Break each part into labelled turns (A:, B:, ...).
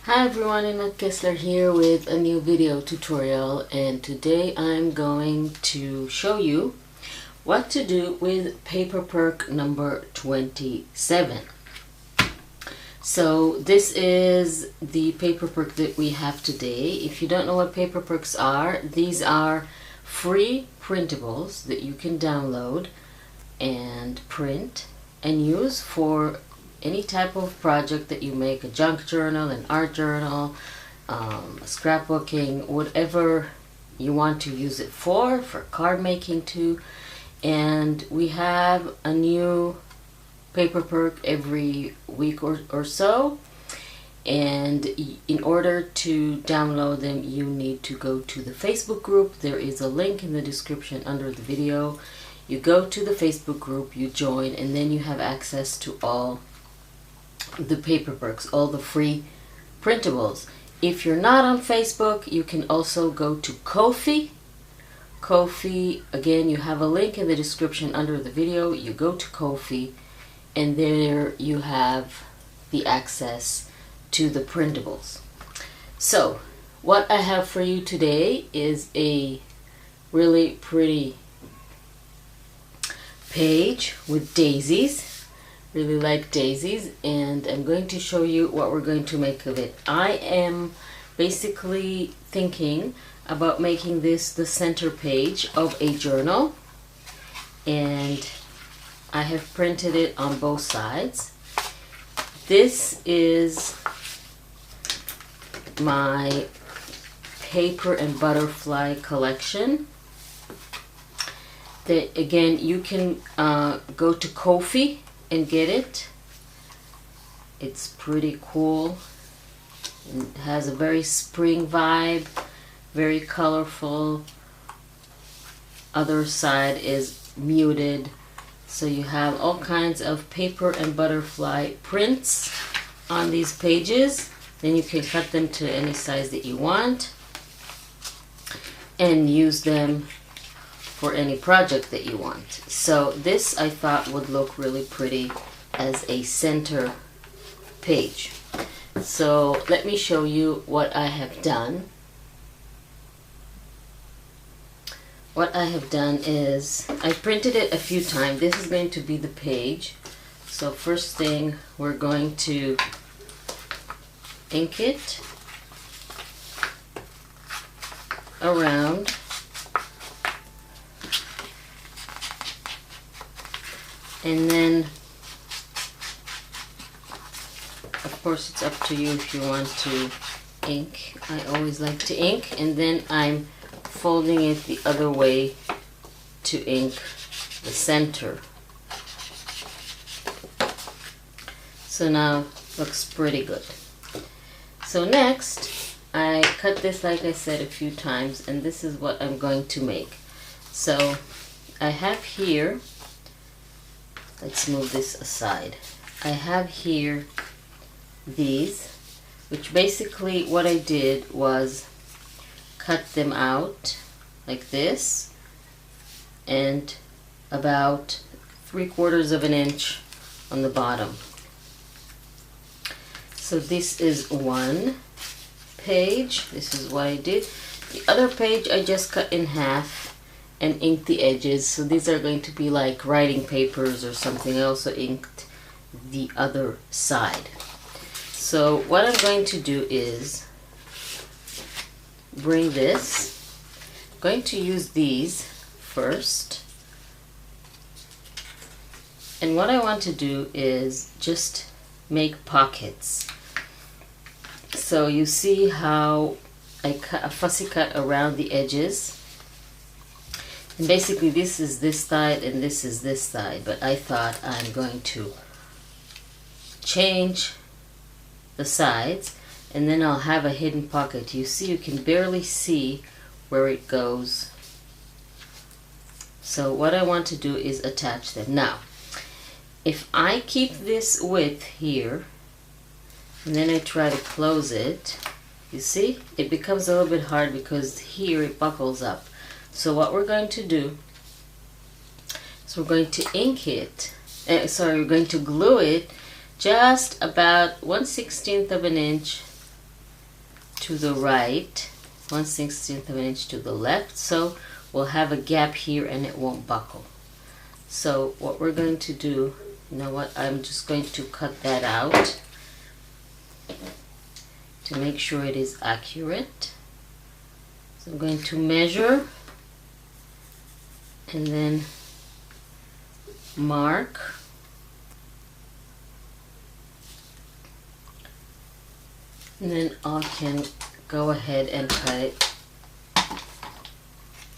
A: Hi everyone, Annette Kessler here with a new video tutorial, and today I'm going to show you what to do with paper perk number 27. So this is the paper perk that we have today. If you don't know what paper perks are, these are free printables that you can download and print and use for any type of project that you make, a junk journal, an art journal, scrapbooking, whatever you want to use it for card making too. And we have a new paper perk every week or so, and in order to download them you need to go to the Facebook group. There is a link in the description under the video. You go to the Facebook group, you join, and then you have access to all the paper perks, all the free printables. If you're not on Facebook, you can also go to Ko-fi. Ko-fi, again, you have a link in the description under the video. You go to Ko-fi and there you have the access to the printables. So what I have for you today is a really pretty page with daisies. Really like daisies, and I'm going to show you what we're going to make of it. I am basically thinking about making this the center page of a journal, and I have printed it on both sides. This is my paper and butterfly collection that, again, you can go to Ko-fi and get it. It's pretty cool. It has a very spring vibe, very colorful. Other side is muted. So you have all kinds of paper and butterfly prints on these pages. Then you can cut them to any size that you want and use them for any project that you want. So this I thought would look really pretty as a center page. So let me show you what I have done. What I have done is I printed it a few times. This is going to be the page. So first thing, we're going to ink it around. And then, of course, it's up to you if you want to ink. I always like to ink, and then I'm folding it the other way to ink the center. So now looks pretty good. So next, I cut this, like I said, a few times, and this is what I'm going to make. So I have here, let's move this aside. I have here these, which basically what I did was cut them out like this, and about 3/4 of an inch on the bottom. So this is one page. This is what I did. The other page I just cut in half and inked the edges. So these are going to be like writing papers or something. I also inked the other side. So what I'm going to do is bring this. I'm going to use these first. And what I want to do is just make pockets. So you see how I cut a fussy cut around the edges. And basically this is this side and this is this side, but I thought I'm going to change the sides and then I'll have a hidden pocket. You see, you can barely see where it goes. So what I want to do is attach them. Now, if I keep this width here and then I try to close it, you see, it becomes a little bit hard because here it buckles up. So what we're going to do is we're going to ink it, we're going to glue it just about 1/16 of an inch to the right, 1/16 of an inch to the left, so we'll have a gap here and it won't buckle. So what we're going to do, you know what, I'm just going to cut that out to make sure it is accurate. So I'm going to measure and then mark. And then I can go ahead and cut it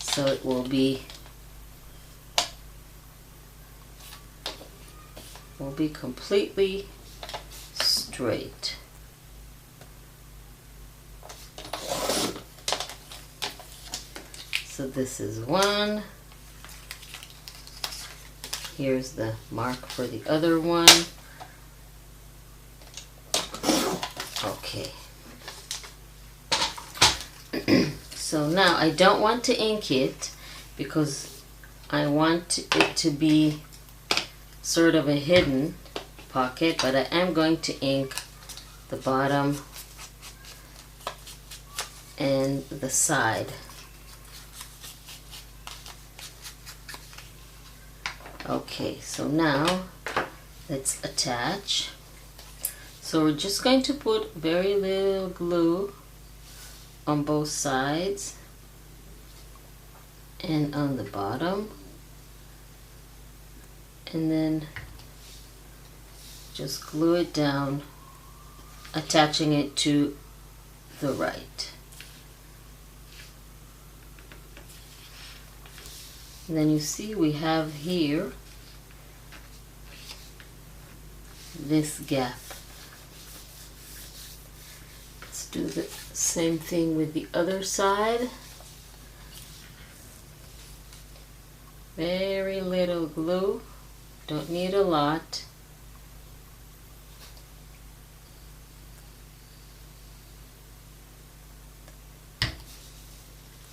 A: so it will be completely straight. So this is one. Here's the mark for the other one. Okay. So now I don't want to ink it because I want it to be sort of a hidden pocket, but I am going to ink the bottom and the side. Okay, so now let's attach. So we're just going to put very little glue on both sides and on the bottom, and then just glue it down, attaching it to the right. And then you see we have here this gap. Let's do the same thing with the other side. Very little glue, don't need a lot.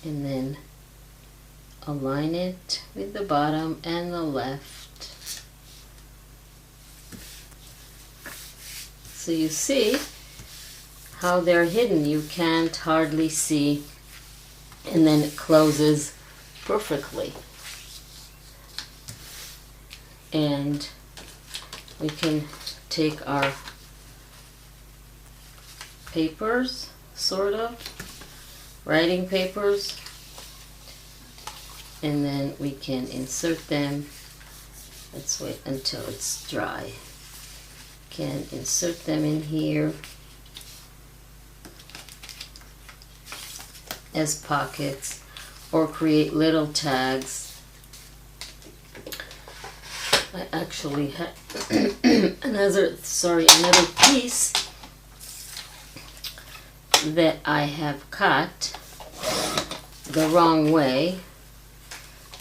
A: And then align it with the bottom and the left. So you see how they're hidden. You can't hardly see, and then it closes perfectly. And we can take our papers, sort of, writing papers, and then we can insert them. Let's wait until it's dry. Can insert them in here as pockets or create little tags. I actually had another piece that I have cut the wrong way,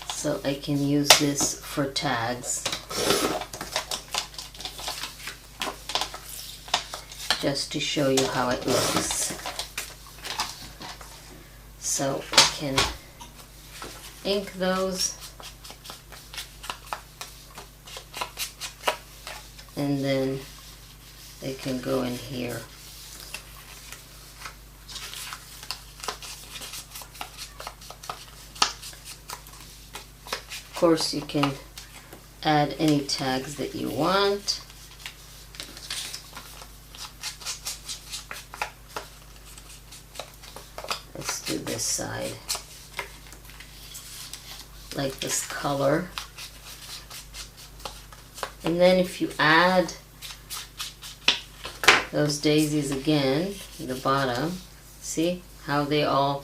A: so I can use this for tags. Just to show you how it looks. So I can ink those, and then they can go in here. Of course, you can add any tags that you want. Let's do this side, like this color. And then if you add those daisies again, the bottom, see how they all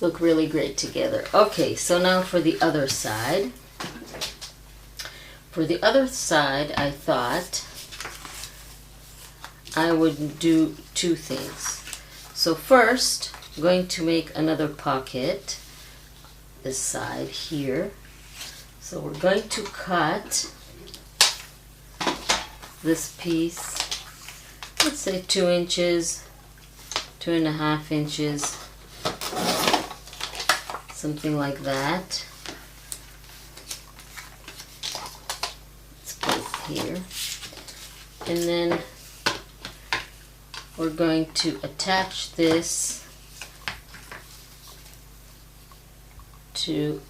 A: look really great together. Okay, so now for the other side. For the other side, I thought I would do two things. So first, I'm going to make another pocket this side here. So we're going to cut this piece, let's say 2 inches, 2.5 inches, something like that. Let's put it here. And then we're going to attach this to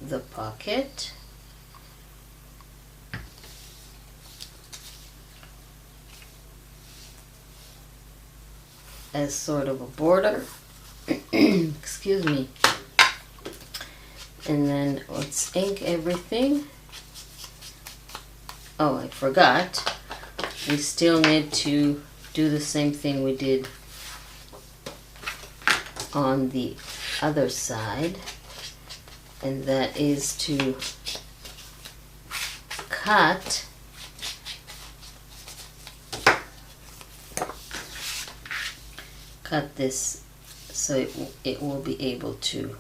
A: the pocket. As sort of a border. Excuse me. And then let's ink everything. Oh, I forgot. We still need to do the same thing we did on the other side, and that is to cut this so it will be able to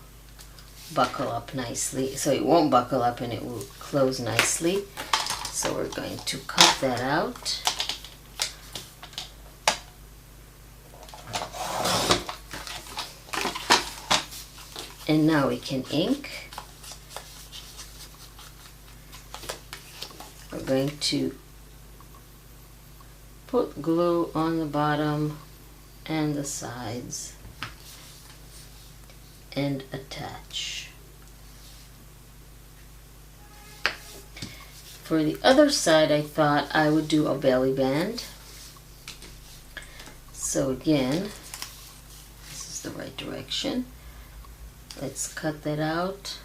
A: buckle up nicely. So it won't buckle up and it will close nicely. So we're going to cut that out. And now we can ink. We're going to put glue on the bottom and the sides and attach. For the other side, I thought I would do a belly band. So again, this is the right direction. Let's cut that out.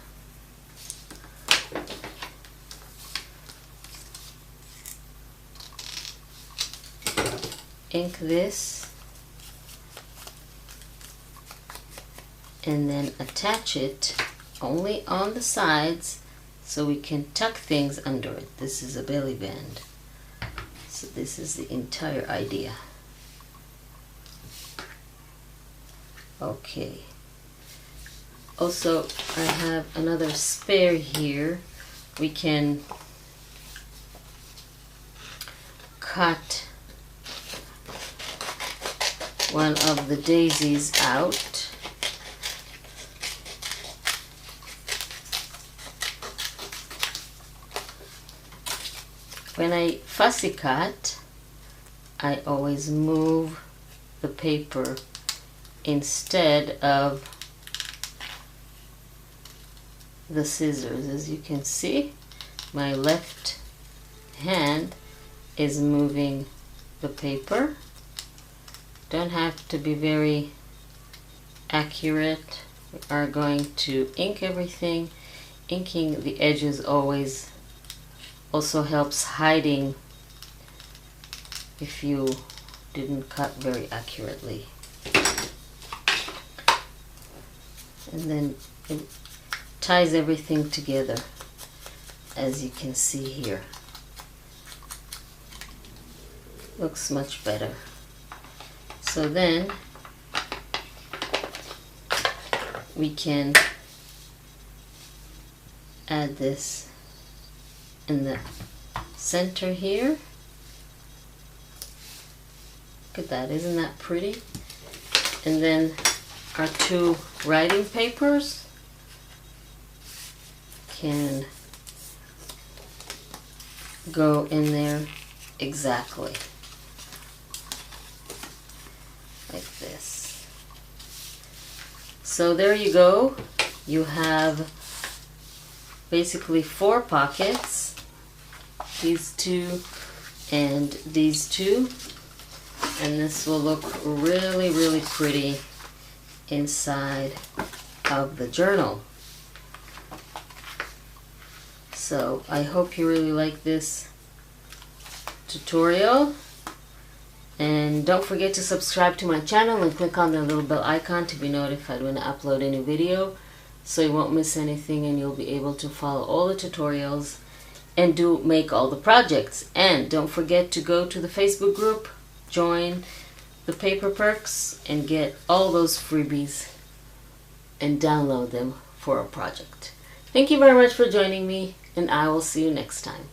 A: Ink this. And then attach it only on the sides so we can tuck things under it. This is a belly band. So this is the entire idea. Okay. Also, I have another spare here. We can cut one of the daisies out. When I fussy cut, I always move the paper instead of the scissors. As you can see, my left hand is moving the paper. Don't have to be very accurate. We are going to ink everything. Inking the edges always also helps hiding if you didn't cut very accurately. And then it ties everything together, as you can see here. Looks much better. So then we can add this in the center here. Look at that, isn't that pretty? And then our two writing papers can go in there exactly like this. So there you go. You have basically 4 pockets. These two and these two, and this will look really, really pretty inside of the journal. So I hope you really like this tutorial, and don't forget to subscribe to my channel and click on the little bell icon to be notified when I upload a new video, so you won't miss anything and you'll be able to follow all the tutorials and make all the projects. And don't forget to go to the Facebook group, join the Paper Perks, and get all those freebies and download them for a project. Thank you very much for joining me, and I will see you next time.